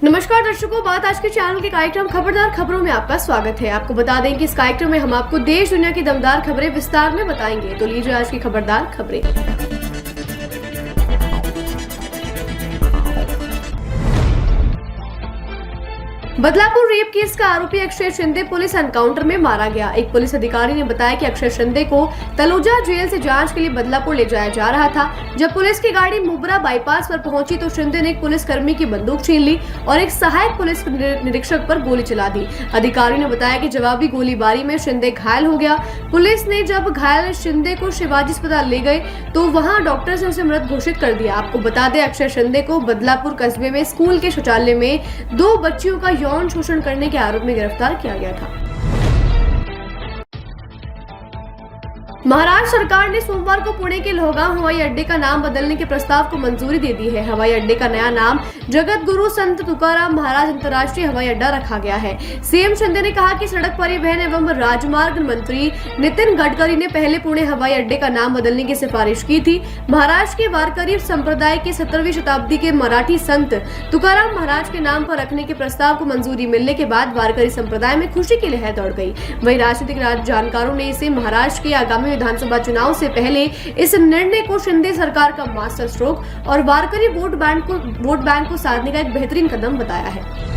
नमस्कार दर्शकों, बात आज के चैनल के कार्यक्रम खबरदार खबरों में आपका स्वागत है। आपको बता दें कि इस कार्यक्रम में हम आपको देश दुनिया की दमदार खबरें विस्तार में बताएंगे। तो लीजिए आज की खबरदार खबरें। बदलापुर रेप केस का आरोपी अक्षय शिंदे पुलिस एनकाउंटर में मारा गया। एक पुलिस अधिकारी ने बताया कि अक्षय शिंदे को तलोजा जेल से जांच के लिए बदलापुर ले जाया जा रहा था। जब पुलिस की गाड़ी मुबरा बाईपास पर पहुंची तो शिंदे ने एक पुलिसकर्मी की बंदूक छीन ली और एक सहायक पुलिस निरीक्षक पर गोली चला दी। अधिकारी ने बताया कि जवाबी गोलीबारी में शिंदे घायल हो गया। पुलिस ने जब घायल शिंदे को शिवाजी अस्पताल ले गए तो वहां डॉक्टर्स ने उसे मृत घोषित कर दिया। आपको बता दें, अक्षय शिंदे को बदलापुर कस्बे में स्कूल के शौचालय में 2 बच्चियों का यौन शोषण करने के आरोप में गिरफ्तार किया गया था। महाराष्ट्र सरकार ने सोमवार को पुणे के लोहगांव हवाई अड्डे का नाम बदलने के प्रस्ताव को मंजूरी दे दी है। हवाई अड्डे का नया नाम जगत गुरु संत तुकाराम महाराज अंतर्राष्ट्रीय हवाई अड्डा रखा गया है। सीएम शिंदे ने कहा कि सड़क परिवहन एवं राजमार्ग मंत्री नितिन गडकरी ने पहले पुणे हवाई अड्डे का नाम बदलने की सिफारिश की थी। महाराष्ट्र के वारकरी संप्रदाय के 17वीं शताब्दी के मराठी संत तुकाराम महाराज के नाम पर रखने के प्रस्ताव को मंजूरी मिलने के बाद वारकरी संप्रदाय में खुशी की लहर दौड़ गई। वहीं राजनीतिक जानकारों ने इसे महाराष्ट्र के आगामी विधानसभा चुनाव से पहले इस निर्णय को शिंदे सरकार का मास्टर स्ट्रोक और वारकरी वोट बैंक को साधने का एक बेहतरीन कदम बताया है।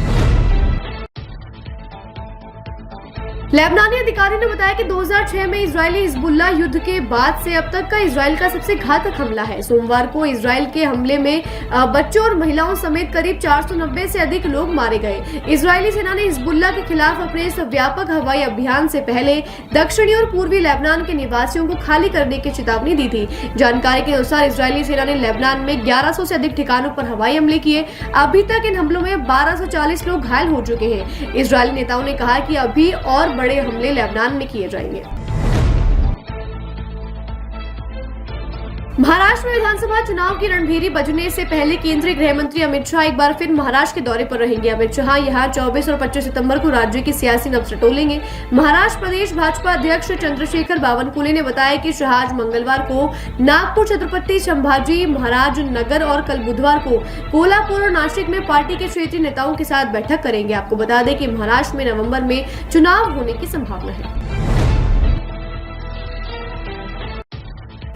लेबनानी अधिकारी ने बताया कि 2006 में इजरायली हिजबुल्लाह युद्ध के बाद से अब तक का इजराइल का सबसे घातक हमला है। सोमवार को इजराइल के हमले में बच्चों और महिलाओं समेत करीब 490 से अधिक लोग मारे गए। इजरायली सेना ने हिजबुल्लाह के खिलाफ अपने इस व्यापक हवाई अभियान से पहले दक्षिणी और पूर्वी लेबनान के निवासियों को खाली करने की चेतावनी दी थी। जानकारी के अनुसार इजरायली सेना ने लेबनान में 1100 से अधिक ठिकानों पर हवाई हमले किए। अभी तक इन हमलों में 1240 लोग घायल हो चुके हैं। इजरायली नेताओं ने कहा कि अभी और बड़े हमले लेबनान में किए जाएंगे। महाराष्ट्र में विधानसभा चुनाव की रणभेरी बजने से पहले केंद्रीय गृह मंत्री अमित शाह एक बार फिर महाराष्ट्र के दौरे पर रहेंगे। अमित शाह यहां 24 और 25 सितंबर को राज्य की सियासी नब्ज टटोलेंगे। महाराष्ट्र प्रदेश भाजपा अध्यक्ष चंद्रशेखर बावनकुले ने बताया कि शाह आज मंगलवार को नागपुर, छत्रपति संभाजी महाराज नगर और कल बुधवार को कोल्हापुर और नासिक में पार्टी के क्षेत्रीय नेताओं के साथ बैठक करेंगे। आपको बता दें कि महाराष्ट्र में नवंबर में चुनाव होने की संभावना है।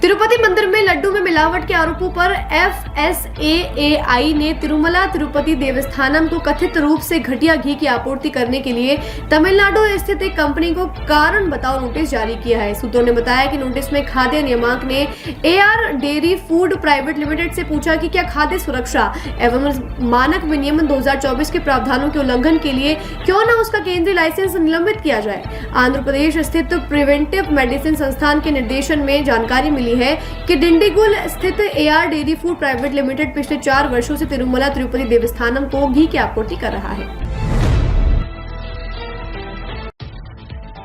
तिरुपति मंदिर में लड्डू में मिलावट के आरोपों पर FSAAI ने तिरुमला तिरुपति देवस्थानम को कथित रूप से घटिया घी की आपूर्ति करने के लिए तमिलनाडु स्थित एक कंपनी को कारण बताओ नोटिस जारी किया है। सूत्रों ने बताया कि नोटिस में खाद्य नियामक ने AR dairy food private limited से पूछा कि क्या खाद्य सुरक्षा एवं मानक विनियमन 2024 के प्रावधानों के उल्लंघन के लिए क्यों न उसका केंद्रीय लाइसेंस निलंबित किया जाए। आंध्र प्रदेश स्थित प्रिवेंटिव मेडिसिन संस्थान के निर्देशन में जानकारी मिली है कि डिंडीगुल स्थित AR dairy food private limited पिछले 4 वर्षों से तिरुमला तिरुपति देवस्थानम को घी की आपूर्ति कर रहा है।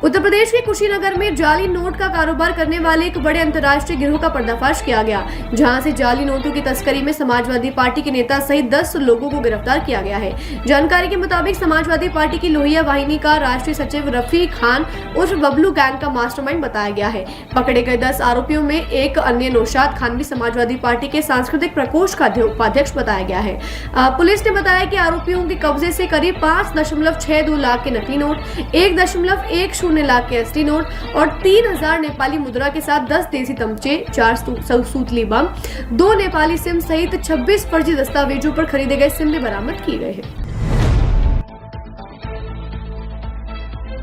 उत्तर प्रदेश के कुशीनगर में जाली नोट का कारोबार करने वाले एक बड़े अंतर्राष्ट्रीय गिरोह का पर्दाफाश किया गया, जहां से जाली नोटों की तस्करी में समाजवादी पार्टी के नेता सहित 10 लोगों को गिरफ्तार किया गया है। जानकारी के मुताबिक समाजवादी पार्टी की लोहिया वाहिनी का राष्ट्रीय सचिव रफी खान उर्फ बबलू गैंग का मास्टरमाइंड बताया गया है। पकड़े गए 10 आरोपियों में एक अन्य नौशाद खान भी समाजवादी पार्टी के सांस्कृतिक प्रकोष्ठ का उपाध्यक्ष बताया गया है। पुलिस ने बताया कि आरोपियों के कब्जे से करीब 5.62 लाख के नकली नोट, 1.10 लाख के असली नोट और 3000 नेपाली मुद्रा के साथ 10 देसी तमचे, 4 सूतली बम, 2 नेपाली सिम सहित 26 फर्जी दस्तावेजों पर खरीदे गए सिम भी बरामद किए गए हैं।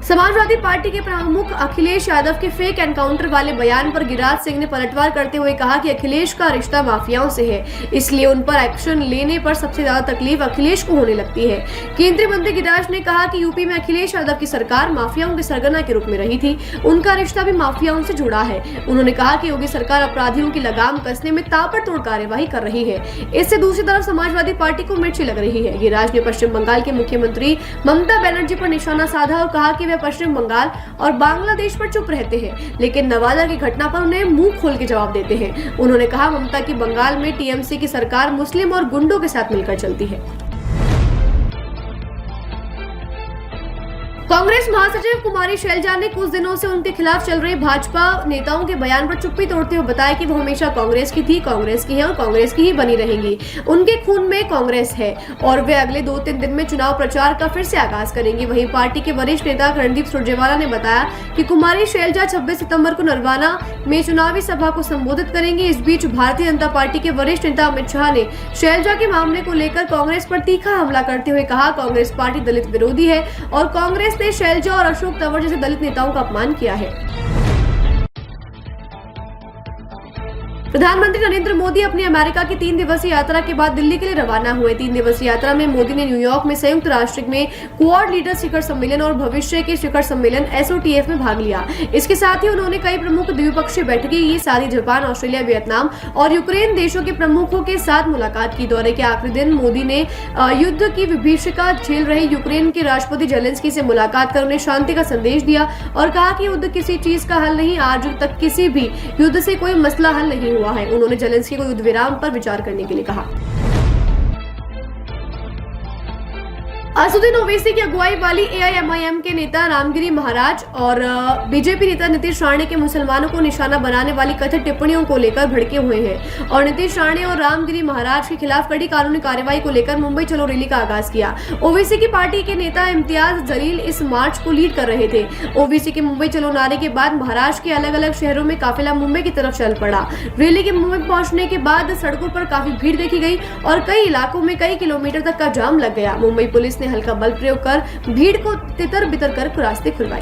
समाजवादी पार्टी के प्रमुख अखिलेश यादव के फेक एनकाउंटर वाले बयान पर गिरिराज सिंह ने पलटवार करते हुए कहा कि अखिलेश का रिश्ता माफियाओं से है, इसलिए उन पर एक्शन लेने पर सबसे ज्यादा तकलीफ अखिलेश को होने लगती है। केंद्रीय मंत्री गिरिराज ने कहा कि यूपी में अखिलेश यादव की सरकार माफियाओं के सरगना के रूप में रही थी, उनका रिश्ता भी माफियाओं से जुड़ा है। उन्होंने कहा कि योगी सरकार अपराधियों की लगाम कसने में ताबड़तोड़ कार्यवाही कर रही है, इससे दूसरी तरफ समाजवादी पार्टी को मिर्ची लग रही है। गिरिराज ने पश्चिम बंगाल के मुख्यमंत्री ममता बनर्जी पर निशाना साधा और कहा कि पश्चिम बंगाल और बांग्लादेश पर चुप रहते हैं, लेकिन नवादा की घटना पर उन्हें मुंह खोल के जवाब देते हैं। उन्होंने कहा ममता की बंगाल में टीएमसी की सरकार मुस्लिम और गुंडों के साथ मिलकर चलती है। कांग्रेस महासचिव कुमारी शैलजा ने कुछ दिनों से उनके खिलाफ चल रहे भाजपा नेताओं के बयान पर चुप्पी तोड़ते हुए बताया कि वो हमेशा कांग्रेस की थी, कांग्रेस की है और कांग्रेस की ही बनी रहेंगी। उनके खून में कांग्रेस है और वे अगले 2-3 दिन में चुनाव प्रचार का फिर से आगाज करेंगे। वहीं पार्टी के वरिष्ठ नेता रणदीप सुरजेवाला ने बताया कि कुमारी शैलजा 26 सितंबर को नरवाना में चुनावी सभा को संबोधित करेंगे। इस बीच भारतीय जनता पार्टी के वरिष्ठ नेता अमित शाह ने शैलजा के मामले को लेकर कांग्रेस पर तीखा हमला करते हुए कहा, कांग्रेस पार्टी दलित विरोधी है और कांग्रेस ने शैलजा और अशोक तंवर जैसे दलित नेताओं का अपमान किया है। प्रधानमंत्री नरेंद्र मोदी अपनी अमेरिका की 3 दिवसीय यात्रा के बाद दिल्ली के लिए रवाना हुए। 3 दिवसीय यात्रा में मोदी ने न्यूयॉर्क में संयुक्त राष्ट्र में क्वाड लीडर शिखर सम्मेलन और भविष्य के शिखर सम्मेलन SOTF में भाग लिया। इसके साथ ही उन्होंने कई प्रमुख द्विपक्षीय बैठकें की, साथ ही जापान, ऑस्ट्रेलिया, वियतनाम और यूक्रेन देशों के प्रमुखों के साथ मुलाकात की। दौरे के आखिरी दिन मोदी ने युद्ध की विभीषिका झेल रहे यूक्रेन के राष्ट्रपति जेलेंस्की से मुलाकात कर उन्हें शांति का संदेश दिया और कहा कि युद्ध किसी चीज का हल नहीं, आज तक किसी भी युद्ध से कोई मसला हल नहीं हुआ है। उन्होंने जेलेंस्की को युद्ध विराम पर विचार करने के लिए कहा। असदुद्दीन ओवैसी की अगुवाई वाली AIMIM के नेता रामगिरी महाराज और बीजेपी नेता नीतीश राणे के मुसलमानों को निशाना बनाने वाली कथित टिप्पणियों को लेकर भड़के हुए हैं और नीतीश राणे और रामगिरी महाराज के खिलाफ कड़ी कानूनी कार्रवाई को लेकर मुंबई चलो रैली का आगाज किया। ओवैसी की पार्टी के नेता इम्तियाज जलील इस मार्च को लीड कर रहे थे। ओवैसी के मुंबई चलो नारे के बाद महाराष्ट्र के अलग अलग शहरों में काफिला मुंबई की तरफ चल पड़ा। रैली के मुंबई पहुंचने के बाद सड़कों पर काफी भीड़ देखी गई और कई इलाकों में कई किलोमीटर तक का जाम लग गया। मुंबई पुलिस ने हल्का बल प्रयोग कर भीड़ को तितर बितर कर रास्ते खुलवाए।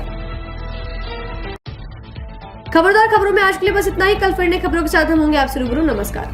खबरदार खबरों में आज के लिए बस इतना ही। कल फिर नई खबरों के साथ हम होंगे आपसे रूबरू। नमस्कार।